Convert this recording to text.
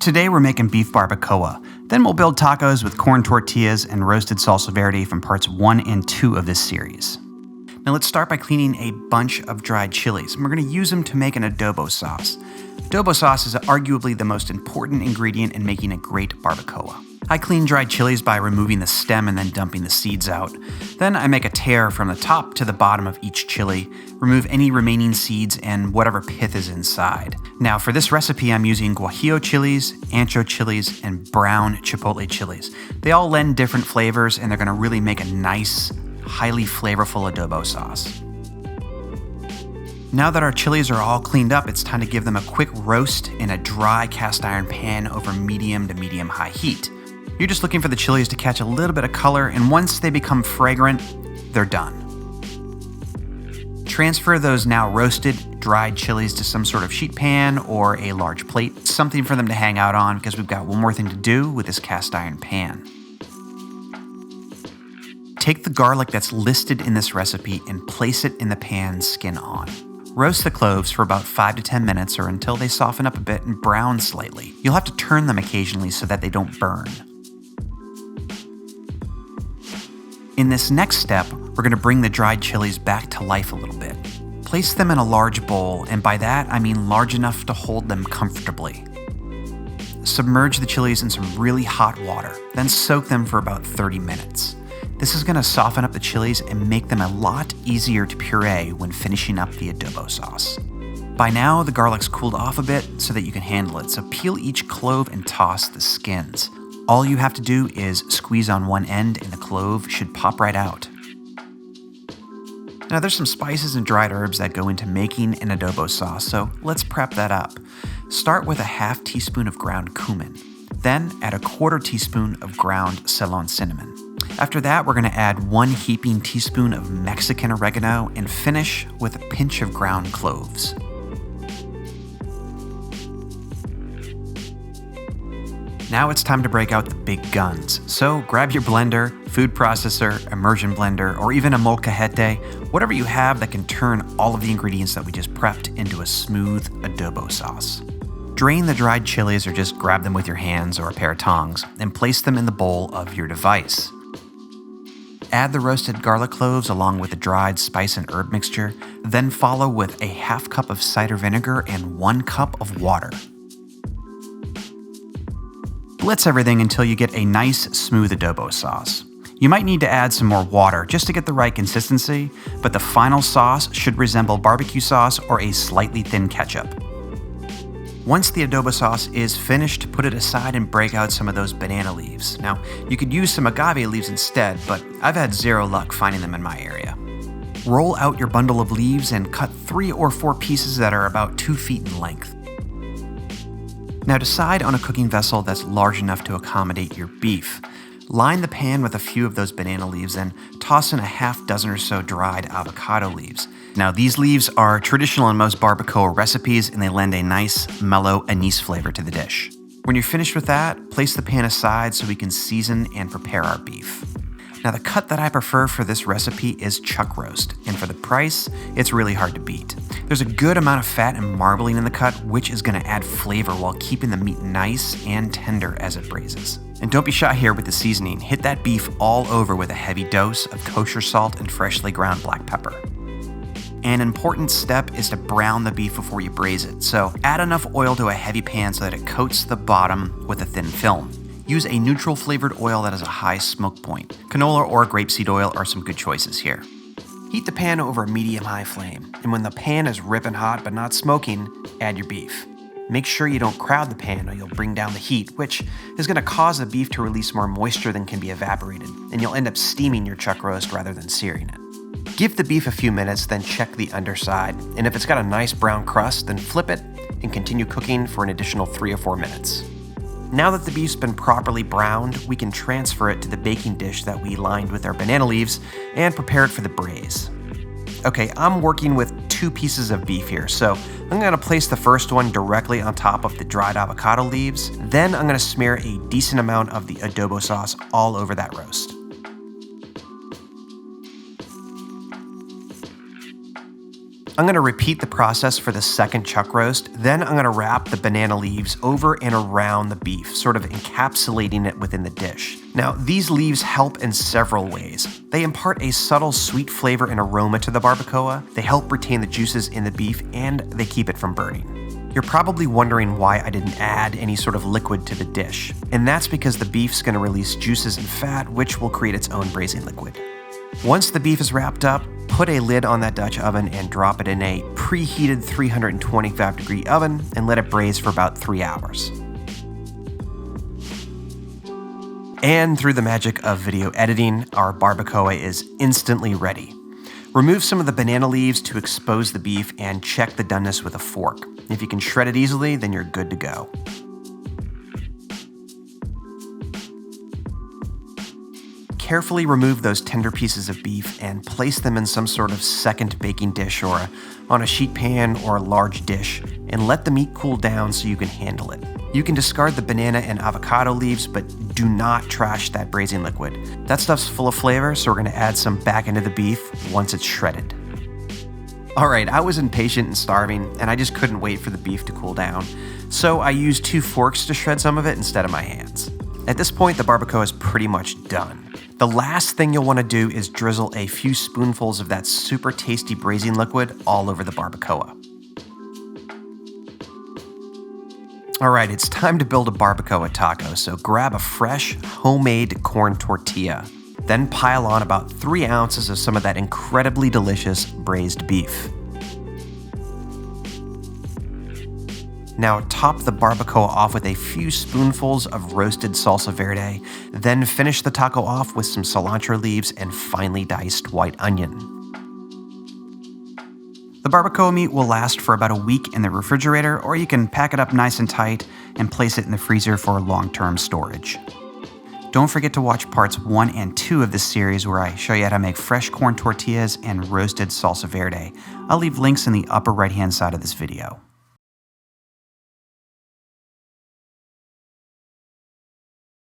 Today we're making beef barbacoa. Then we'll build tacos with corn tortillas and roasted salsa verde from parts 1 and 2 of this series. Now let's start by cleaning a bunch of dried chilies, and we're going to use them to make an adobo sauce. Adobo sauce is arguably the most important ingredient in making a great barbacoa. I clean dried chilies by removing the stem and then dumping the seeds out. Then I make a tear from the top to the bottom of each chili, remove any remaining seeds and whatever pith is inside. Now for this recipe I'm using guajillo chilies, ANCHO chilies, and brown chipotle chilies. They all lend different flavors and they're going to really make a nice, highly flavorful adobo sauce. Now that our chilies are all cleaned up, it's time to give them a quick roast in a dry cast iron pan over medium to medium-high heat. You're just looking for the chilies to catch a little bit of color, and once they become fragrant, they're done. Transfer those now roasted, dried chilies to some sort of sheet pan or a large plate, something for them to hang out on because we've got one more thing to do with this cast iron pan. Take the garlic that's listed in this recipe and place it in the pan skin on. Roast the cloves for about 5 to 10 minutes or until they soften up a bit and brown slightly. You'll have to turn them occasionally so that they don't burn. In this next step, we're going to bring the dried chilies back to life a little bit. Place them in a large bowl, and by that I mean large enough to hold them comfortably. Submerge the chilies in some really hot water, then soak them for about 30 minutes. This is going to soften up the chilies and make them a lot easier to puree when finishing up the adobo sauce. By now, the garlic's cooled off a bit so that you can handle it, so peel each clove and toss the skins. All you have to do is squeeze on one end and the clove should pop right out. Now there's some spices and dried herbs that go into making an adobo sauce, so let's prep that up. Start with a half teaspoon of ground cumin. Then add a quarter teaspoon of ground Ceylon cinnamon. After that, we're going to add 1 heaping teaspoon of Mexican oregano and finish with a pinch of ground cloves. Now it's time to break out the big guns. So grab your blender, food processor, immersion blender, or even a molcajete, whatever you have that can turn all of the ingredients that we just prepped into a smooth adobo sauce. Drain the dried chilies or just grab them with your hands or a pair of tongs and place them in the bowl of your device. Add the roasted garlic cloves along with the dried spice and herb mixture, then follow with a half cup of cider vinegar and 1 cup of water. Blitz everything until you get a nice, smooth adobo sauce. You might need to add some more water just to get the right consistency, but the final sauce should resemble barbecue sauce or a slightly thin ketchup. Once the adobo sauce is finished, put it aside and break out some of those banana leaves. Now, you could use some agave leaves instead, but I've had zero luck finding them in my area. Roll out your bundle of leaves and cut 3 or 4 pieces that are about 2 feet in length. Now decide on a cooking vessel that's large enough to accommodate your beef. Line the pan with a few of those banana leaves and toss in a half dozen or so dried avocado leaves. Now these leaves are traditional in most barbacoa recipes and they lend a nice, mellow anise flavor to the dish. When you're finished with that, place the pan aside so we can season and prepare our beef. Now the cut that I prefer for this recipe is chuck roast, and for the price, it's really hard to beat. There's a good amount of fat and marbling in the cut, which is going to add flavor while keeping the meat nice and tender as it braises. And don't be shy here with the seasoning. Hit that beef all over with a heavy dose of kosher salt and freshly ground black pepper. An important step is to brown the beef before you braise it, so add enough oil to a heavy pan so that it coats the bottom with a thin film. Use a neutral flavored oil that has a high smoke point. Canola or grapeseed oil are some good choices here. Heat the pan over a medium-high flame, and when the pan is ripping hot but not smoking, add your beef. Make sure you don't crowd the pan or you'll bring down the heat, which is going to cause the beef to release more moisture than can be evaporated, and you'll end up steaming your chuck roast rather than searing it. Give the beef a few minutes, then check the underside, and if it's got a nice brown crust, then flip it and continue cooking for an additional 3 or 4 minutes. Now that the beef's been properly browned, we can transfer it to the baking dish that we lined with our banana leaves and prepare it for the braise. Okay, I'm working with 2 pieces of beef here, so I'm going to place the first one directly on top of the dried avocado leaves. Then I'm going to smear a decent amount of the adobo sauce all over that roast. I'm going to repeat the process for the second chuck roast. Then I'm going to wrap the banana leaves over and around the beef, sort of encapsulating it within the dish. Now, these leaves help in several ways. They impart a subtle sweet flavor and aroma to the barbacoa, they help retain the juices in the beef, and they keep it from burning. You're probably wondering why I didn't add any sort of liquid to the dish, and that's because the beef's going to release juices and fat, which will create its own braising liquid. Once the beef is wrapped up, put a lid on that Dutch oven and drop it in a preheated 325-degree oven and let it braise for about 3 hours. And through the magic of video editing, our barbacoa is instantly ready. Remove some of the banana leaves to expose the beef and check the doneness with a fork. If you can shred it easily, then you're good to go. Carefully remove those tender pieces of beef and place them in some sort of second baking dish or on a sheet pan or a large dish, and let the meat cool down so you can handle it. You can discard the banana and avocado leaves, but do not trash that braising liquid. That stuff's full of flavor, so we're gonna add some back into the beef once it's shredded. All right, I was impatient and starving, and I just couldn't wait for the beef to cool down, so I used 2 forks to shred some of it instead of my hands. At this point, the barbacoa is pretty much done. The last thing you'll want to do is drizzle a few spoonfuls of that super tasty braising liquid all over the barbacoa. All right, it's time to build a barbacoa taco, so grab a fresh, homemade corn tortilla. Then pile on about 3 ounces of some of that incredibly delicious braised beef. Now top the barbacoa off with a few spoonfuls of roasted salsa verde, then finish the taco off with some cilantro leaves and finely diced white onion. The barbacoa meat will last for about a week in the refrigerator, or you can pack it up nice and tight and place it in the freezer for long-term storage. Don't forget to watch parts 1 and 2 of this series where I show you how to make fresh corn tortillas and roasted salsa verde. I'll leave links in the upper right-hand side of this video.